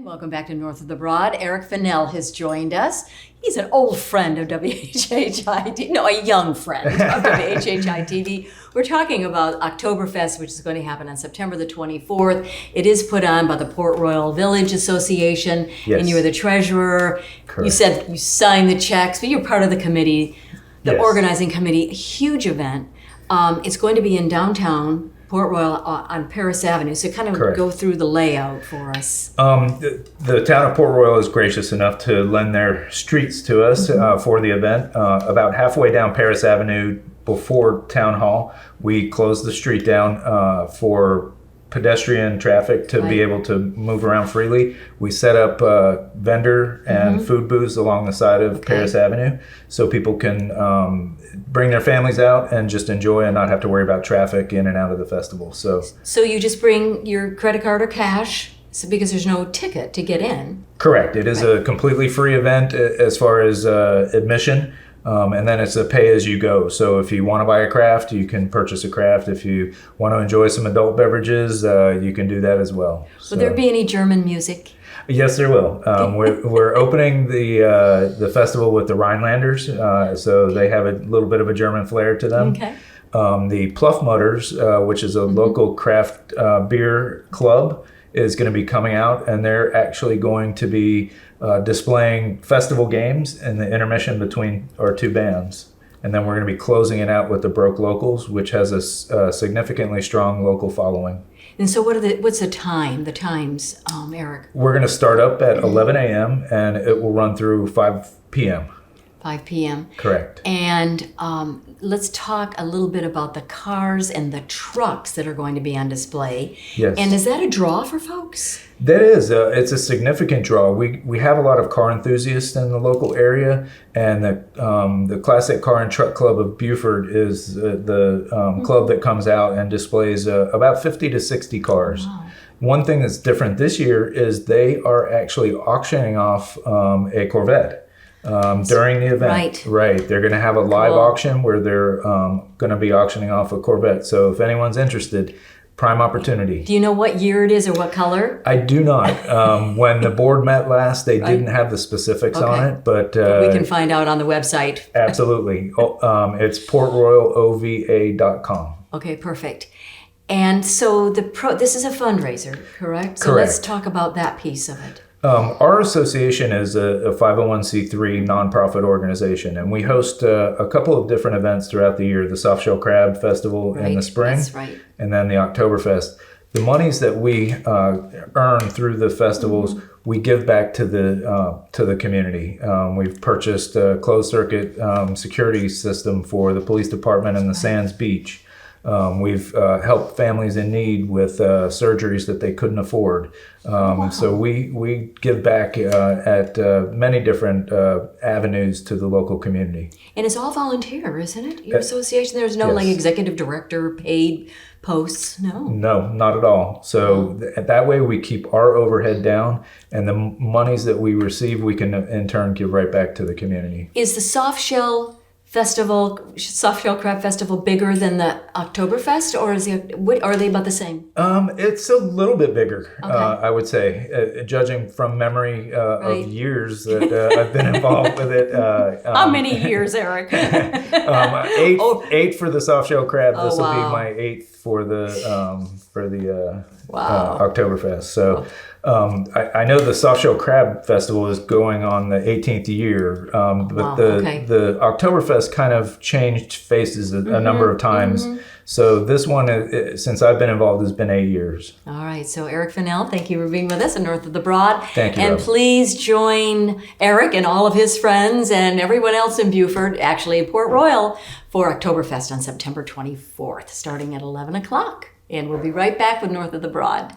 Welcome back to North of the Broad. EricFennell has joined us. He's an old friend of WHHI-TV, no, a young friend of WHHI-TV. We're talking about Oktoberfest, which is going to happen on September the 24th. It is put on by the Port Royal Village Association, Yes. and you're the treasurer. Correct. You said you signed the checks, but you're part of the committee, the Yes. organizing committee. A huge event. It's going to be in downtown Port Royal on Paris Avenue. So kind of Correct. go through the layout for us. The town of Port Royal is gracious enough to lend their streets to us for the event. About halfway down Paris Avenue before Town Hall, we close the street down for pedestrian traffic to be able to move around freely. We set up vendor and food booths along the side of Paris Avenue so people can bring their families out and just enjoy and not have to worry about traffic in and out of the festival. So you just bring your credit card or cash, so because there's no ticket to get in. correct. It is a completely free event as far as admission. And then it's a pay as you go. So if you want to buy a craft, you can purchase a craft. If you want to enjoy some adult beverages, you can do that as little. Will there be any German music? Yes, there will. We're opening the festival with the Rhinelanders, so they have a little bit of a German flair to them. Okay. The Pluffmutters, which is a local craft beer club, is going to be coming out, and they're actually going to be displaying festival games in the intermission between our two bands. And then we're going to be closing it out with the Broke Locals, which has a significantly strong local following. And so what's the times, Eric? We're going to start up at 11 a.m. and it will run through 5 p.m. 5 p.m. Correct. And let's talk a little bit about the cars and the trucks that are going to be on display. Yes. And is that a draw for folks? That is. It's a significant draw. We have a lot of car enthusiasts in the local area, and the Classic Car and Truck Club of Beaufort is the club that comes out and displays about 50 to 60 cars. Wow. One thing that's different this year is they are actually auctioning off a Corvette. During the event. Right. They're going to have a live auction where they're going to be auctioning off a Corvette. So if anyone's interested, prime opportunity. Do you know what year it is or what color? I do not. When the board met last, they didn't have the specifics on it, but we can find out on the website. Absolutely. It's portroyalova.com. Okay, perfect. And so this is a fundraiser, correct? So Correct. let's talk about that piece of it. Our association is a 501c3 nonprofit organization, and we host a couple of different events throughout the year. The Softshell Crab Festival in the spring, That's right. and then the Oktoberfest. The monies that we earn through the festivals, we give back to the community. We've purchased a closed circuit security system for the police department and the Sands Beach. We've helped families in need with surgeries that they couldn't afford. So we give back at many different avenues to the local community. And it's all volunteer, isn't it? Your association, there's no like executive director paid posts, no? No, not at all. So that way we keep our overhead down, and the monies that we receive, we can in turn give right back to the community. Is the Softshell Crab Festival bigger than the Oktoberfest, or are they about the same? It's a little bit bigger, I would say, judging from memory of years that I've been involved with it. How many years, Eric? 8 for the softshell crab. This will be wow. my 8th for the Wow. Oktoberfest. So I know the Softshell Crab Festival is going on the 18th year, but the Oktoberfest kind of changed faces a number of times. So this one, since I've been involved, has been 8 years. All right. So EricFennell, thank you for being with us in North of the Broad. Thank you. And Robyn. please join Eric and all of his friends and everyone else in Beaufort, actually at Port Royal, for Oktoberfest on September 24th, starting at 11 o'clock. And we'll be right back with North of the Broad.